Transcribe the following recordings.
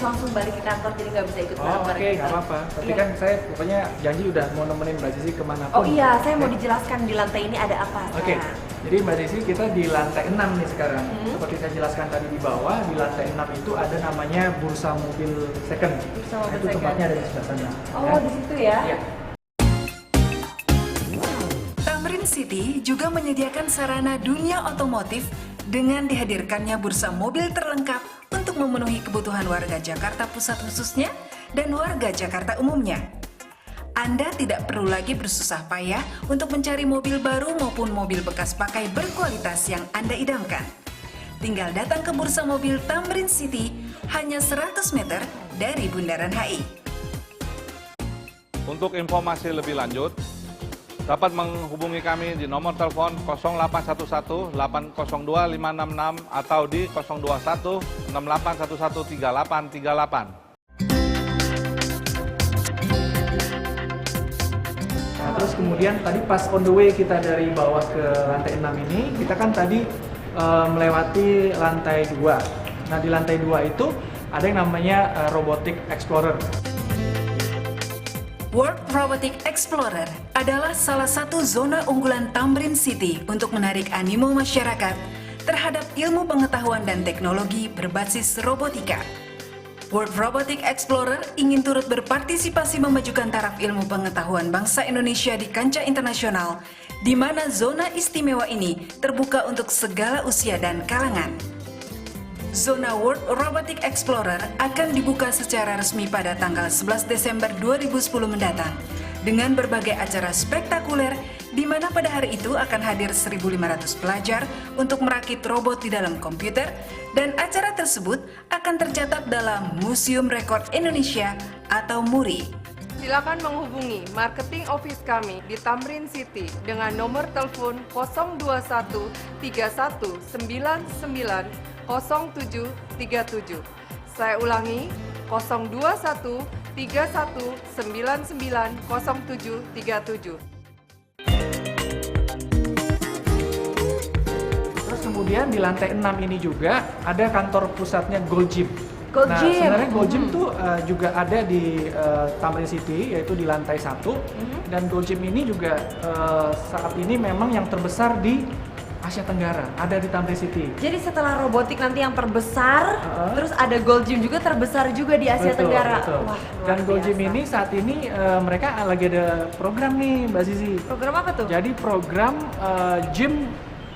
langsung balik ke kantor, jadi nggak bisa ikut bareng-bareng. Oke, nggak apa-apa. Tapi kan saya pokoknya janji udah mau nemenin Mbak Sisi kemanapun. Oh iya, saya mau dijelaskan di lantai ini ada apa. Oke. Jadi Mbak Sisi, kita di lantai 6 nih sekarang. Seperti saya jelaskan tadi di bawah, di lantai 6 itu ada namanya bursa mobil second. Bursa mobil itu second. tempatnya ada di sebelah sana. Oh, di situ ya? Iya. Tamrin City juga menyediakan sarana dunia otomotif dengan dihadirkannya bursa mobil terlengkap untuk memenuhi kebutuhan warga Jakarta Pusat khususnya dan warga Jakarta umumnya. Anda tidak perlu lagi bersusah payah untuk mencari mobil baru maupun mobil bekas pakai berkualitas yang Anda idamkan. Tinggal datang ke bursa mobil Tamrin City hanya 100 meter dari Bundaran HI. Untuk informasi lebih lanjut, dapat menghubungi kami di nomor telepon 0811 802 566 atau di 021 6811 3838. Nah, terus kemudian tadi pas on the way kita dari bawah ke lantai 6 ini, kita kan tadi melewati lantai 2. Nah, di lantai 2 itu ada yang namanya Robotic Explorer. World Robotic Explorer adalah salah satu zona unggulan Tamrin City untuk menarik animo masyarakat terhadap ilmu pengetahuan dan teknologi berbasis robotika. World Robotic Explorer ingin turut berpartisipasi memajukan taraf ilmu pengetahuan bangsa Indonesia di kancah internasional, di mana zona istimewa ini terbuka untuk segala usia dan kalangan. Zona World Robotic Explorer akan dibuka secara resmi pada tanggal 11 Desember 2010 mendatang dengan berbagai acara spektakuler di mana pada hari itu akan hadir 1.500 pelajar untuk merakit robot di dalam komputer dan acara tersebut akan tercatat dalam Museum Rekor Indonesia atau MURI. Silakan menghubungi marketing office kami di Tamrin City dengan nomor telepon 021 3199 0737. Saya ulangi 021 3199 0737. Terus kemudian di lantai 6 ini juga ada kantor pusatnya Gold Gym. Gold Nah, Gym. sebenarnya Gold Gym tuh juga ada di Tamrin City, yaitu di lantai 1. Dan Gold Gym ini juga saat ini memang yang terbesar di Asia Tenggara, ada di Tamrin City. Jadi setelah robotik nanti yang terbesar, terus ada Gold Gym juga terbesar juga di Asia Tenggara. Betul. Wah, Dan luar Gold Gym biasa. ini saat ini mereka lagi ada program nih, Mbak Zizi. Program apa tuh? Jadi program gym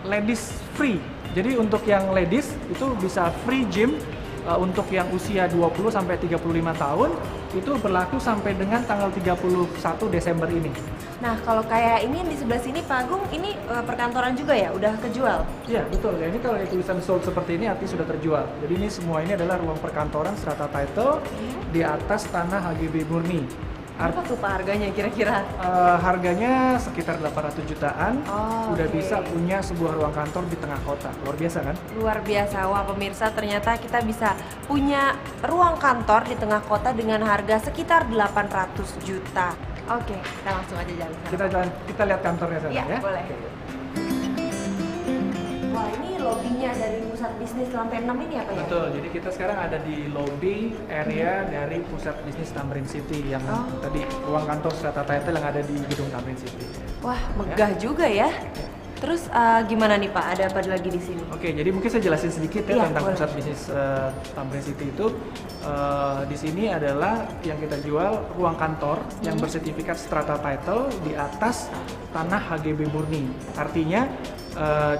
ladies free. Jadi untuk yang ladies itu bisa free gym. Untuk yang usia 20 sampai 35 tahun itu berlaku sampai dengan tanggal 31 Desember ini. Nah, kalau kayak ini yang di sebelah sini Pak Agung, ini perkantoran juga ya? Udah kejual? Iya, betul. Ya, ini kalau ada tulisan sold seperti ini artinya sudah terjual. Jadi ini semua ini adalah ruang perkantoran strata title di atas tanah HGB murni. Apa tuh Pak harganya kira-kira? Harganya sekitar 800 jutaan. Oh, udah oke. bisa punya sebuah ruang kantor di tengah kota. Luar biasa kan? Luar biasa. Wah pemirsa, ternyata kita bisa punya ruang kantor di tengah kota dengan harga sekitar 800 juta. Oke, kita langsung aja jalan sana. Kita lihat kantornya sana Iya, ya. boleh. Wah, ini lobbynya dari pusat bisnis lantai 6 ini apa ya? Betul, jadi kita sekarang ada di lobby area dari pusat bisnis Tamrin City yang tadi ruang kantor strata title yang ada di gedung Tamrin City. Wah, megah juga ya. Terus gimana nih Pak? Ada apa lagi di sini? Oke, jadi mungkin saya jelasin sedikit ya Iya, tentang boleh. pusat bisnis Tamrin City itu. Di sini adalah yang kita jual ruang kantor yang bersertifikat strata title di atas tanah HGB murni. Artinya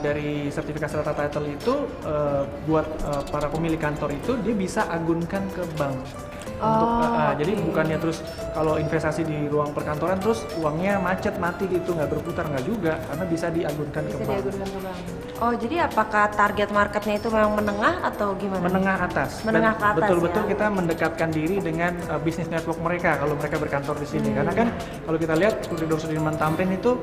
dari sertifikat strata title itu buat para pemilik kantor itu dia bisa agunkan ke bank. Jadi bukannya terus kalau investasi di ruang perkantoran terus uangnya macet mati gitu, nggak berputar, nggak juga, karena bisa diagunkan ke Bisa bank. diagunkan ke bank. Oh, jadi apakah target marketnya itu memang menengah atau gimana? Menengah atas. Menengah ke atas, betul-betul ya. kita mendekatkan diri dengan bisnis network mereka kalau mereka berkantor di sini. Karena kan kalau kita lihat koridor Sudirman Tamrin itu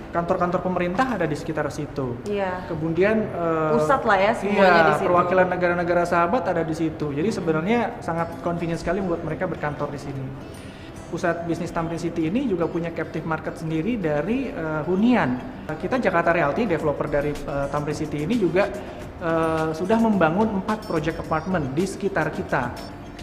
kantor-kantor pemerintah ada di sekitar situ. Iya. Kemudian Pusat lah ya semuanya di situ. perwakilan negara-negara sahabat ada di situ. Jadi sebenarnya sangat convenient sekali buat mereka berkantor di sini. Pusat bisnis Tamrin City ini juga punya captive market sendiri dari hunian. Kita Jakarta Realty, developer dari Tamrin City ini juga sudah membangun 4 project apartment di sekitar kita.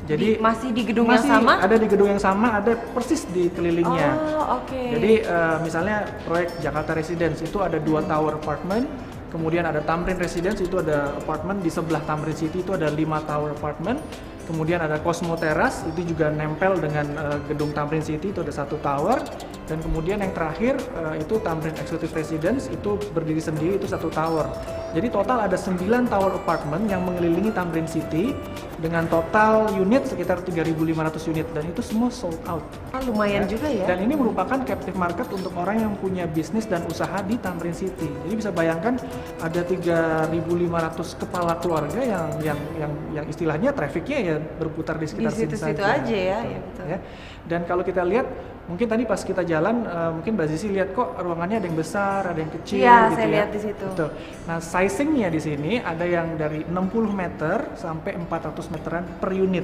Jadi masih di gedung yang masih sama? ada di gedung yang sama, ada persis di kelilingnya. Oh, oke. Jadi misalnya proyek Jakarta Residence itu ada 2 tower apartment, kemudian ada Tamrin Residence itu ada apartment, di sebelah Tamrin City itu ada 5 tower apartment, kemudian ada Cosmo Terrace itu juga nempel dengan gedung Tamrin City itu ada 1 tower, dan kemudian yang terakhir itu Tamrin Executive Residence itu berdiri sendiri itu 1 tower. Jadi total ada 9 tower apartment yang mengelilingi Tamrin City dengan total unit sekitar 3.500 unit, dan itu semua sold out. Lumayan juga ya. Dan ini merupakan captive market untuk orang yang punya bisnis dan usaha di Tamrin City. Jadi bisa bayangkan ada 3.500 kepala keluarga yang istilahnya trafficnya ya berputar di sekitar Di situ-situ saja. aja ya, ya betul. Ya. Dan kalau kita lihat, mungkin tadi pas kita jalan, mungkin Mbak Zizi lihat kok ruangannya ada yang besar, ada yang kecil. Iya, gitu saya ya. lihat di situ. Betul. Nah, sizingnya di sini ada yang dari 60 meter sampai 400 meteran per unit.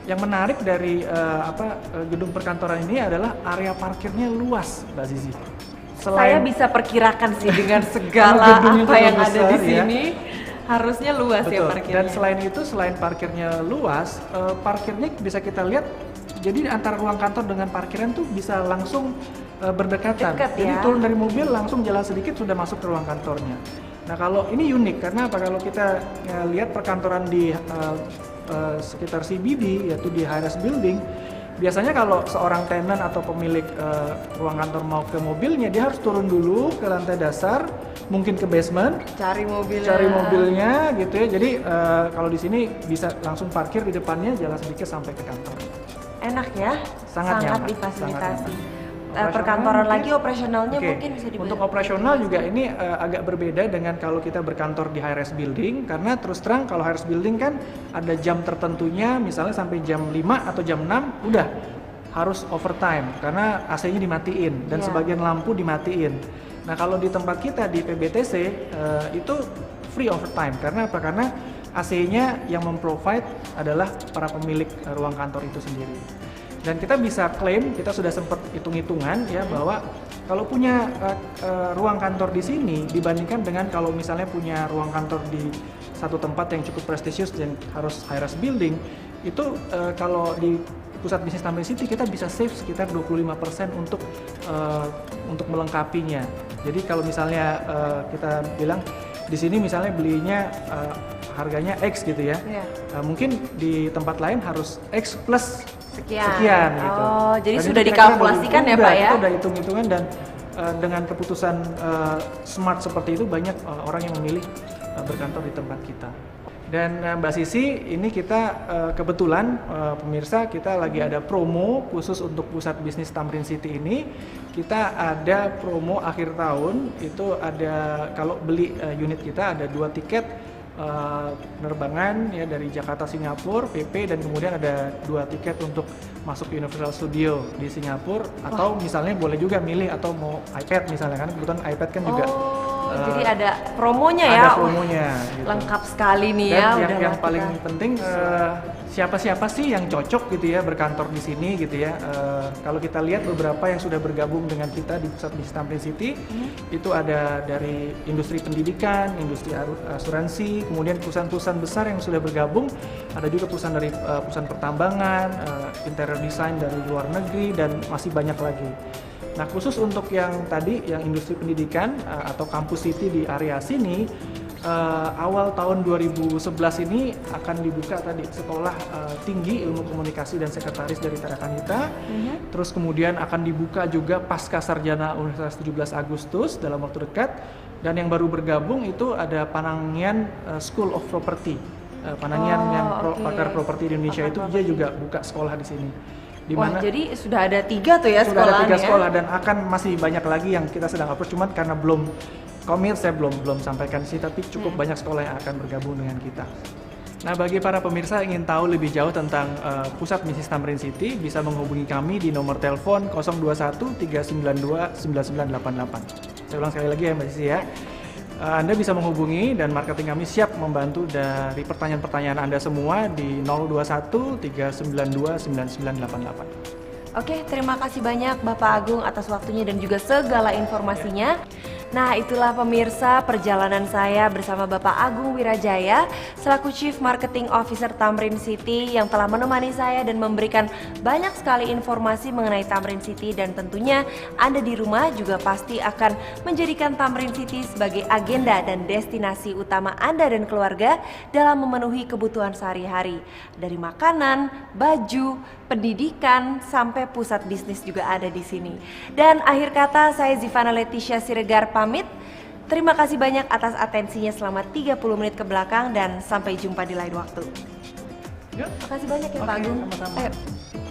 Yang menarik dari gedung perkantoran ini adalah area parkirnya luas, Mbak Zizi. Saya bisa perkirakan sih dengan segala gedungnya apa juga yang ada di besar, ya. sini, harusnya luas ya Betul. parkirnya. Dan selain itu, selain parkirnya luas, parkirnya bisa kita lihat. Jadi antara ruang kantor dengan parkiran tuh bisa langsung berdekatan. Dekat Jadi ya. turun dari mobil langsung jalan sedikit sudah masuk ke ruang kantornya. Nah kalau ini unik karena apa? Kalau kita lihat perkantoran di sekitar CBD, yaitu di HRS Building, biasanya kalau seorang tenant atau pemilik ruang kantor mau ke mobilnya, dia harus turun dulu ke lantai dasar, mungkin ke basement, Cari mobilnya. mobilnya gitu ya. Jadi kalau di sini bisa langsung parkir di depannya, jalan sedikit sampai ke kantor. Enak ya, Sangat nyaman, difasilitasi. sangat nyaman. Perkantoran Operasional lagi operasionalnya Oke, mungkin bisa dibayar. untuk operasional juga ini agak berbeda dengan kalau kita berkantor di HRS Building, karena terus terang kalau HRS Building kan ada jam tertentunya, misalnya sampai jam 5 atau jam 6 udah harus overtime karena AC-nya dimatiin dan Iya. sebagian lampu dimatiin. Nah kalau di tempat kita di PBTC itu free overtime, karena apa? Karena AC-nya yang memprovide adalah para pemilik ruang kantor itu sendiri. Dan kita bisa klaim, kita sudah sempat hitung-hitungan ya bahwa kalau punya ruang kantor di sini dibandingkan dengan kalau misalnya punya ruang kantor di satu tempat yang cukup prestisius dan harus HRS Building, itu kalau di pusat bisnis Tamrin City kita bisa save sekitar 25% untuk melengkapinya. Jadi kalau misalnya kita bilang di sini misalnya belinya harganya X gitu ya, Iya. mungkin di tempat lain harus X plus Sekian. gitu. Oh, jadi Dan sudah itu kira-kira dikalkulasikan ya, udah, Pak ya? Kita udah hitung-hitungan dan dengan keputusan smart seperti itu banyak orang yang memilih berkantor di tempat kita. Dan Mbak Sisi, ini kita kebetulan pemirsa kita lagi ada promo khusus untuk pusat bisnis Tamrin City ini. Kita ada promo akhir tahun, itu ada kalau beli unit kita ada 2 tiket penerbangan ya dari Jakarta Singapura PP, dan kemudian ada 2 tiket untuk masuk Universal Studio di Singapura. Atau misalnya boleh juga milih atau mau iPad misalnya, kan kebetulan iPad kan juga jadi ada promonya ada ya. promonya gitu. Lengkap sekali nih Dan ya. yang udahlah paling kita. penting siapa-siapa sih yang cocok gitu ya berkantor di sini gitu ya. Kalau kita lihat beberapa yang sudah bergabung dengan kita di pusat bisnis Tamrin City, itu ada dari industri pendidikan, industri asuransi, kemudian perusahaan-perusahaan besar yang sudah bergabung, ada juga perusahaan dari perusahaan pertambangan, interior design dari luar negeri, dan masih banyak lagi. Nah khusus untuk yang tadi, yang industri pendidikan atau kampus city di area sini, awal tahun 2011 ini akan dibuka tadi sekolah tinggi ilmu komunikasi dan sekretaris dari Tarakanita. Terus kemudian akan dibuka juga pasca sarjana Universitas 17 Agustus dalam waktu dekat. Dan yang baru bergabung itu ada Panangian School of Property. Panangian yang pakar properti di Indonesia itu dia juga buka sekolah di sini. Wah, jadi sudah ada 3 tuh ya sudah ada 3 sekolahannya. sekolah, dan akan masih banyak lagi yang kita sedang approach, cuman karena belum komit saya belum sampaikan sih, tapi cukup banyak sekolah yang akan bergabung dengan kita. Nah, bagi para pemirsa yang ingin tahu lebih jauh tentang pusat bisnis Tamrin City, bisa menghubungi kami di nomor telepon 021 392 9988. Saya ulang sekali lagi ya Mbak Sisi ya. Anda bisa menghubungi dan marketing kami siap membantu dari pertanyaan-pertanyaan Anda semua di 021 392 9988. Oke, terima kasih banyak Bapak Agung atas waktunya dan juga segala informasinya. Nah, itulah pemirsa perjalanan saya bersama Bapak Agung Wirajaya selaku Chief Marketing Officer Tamrin City yang telah menemani saya dan memberikan banyak sekali informasi mengenai Tamrin City, dan tentunya Anda di rumah juga pasti akan menjadikan Tamrin City sebagai agenda dan destinasi utama Anda dan keluarga dalam memenuhi kebutuhan sehari-hari. Dari makanan, baju, pendidikan, sampai pusat bisnis juga ada di sini. Dan akhir kata, saya Zivana Leticia Siregar pamit. Terima kasih banyak atas atensinya selama 30 menit ke belakang dan sampai jumpa di lain waktu. Yuk. Makasih banyak ya Pak Oke, Agung. sama-sama. Ayo.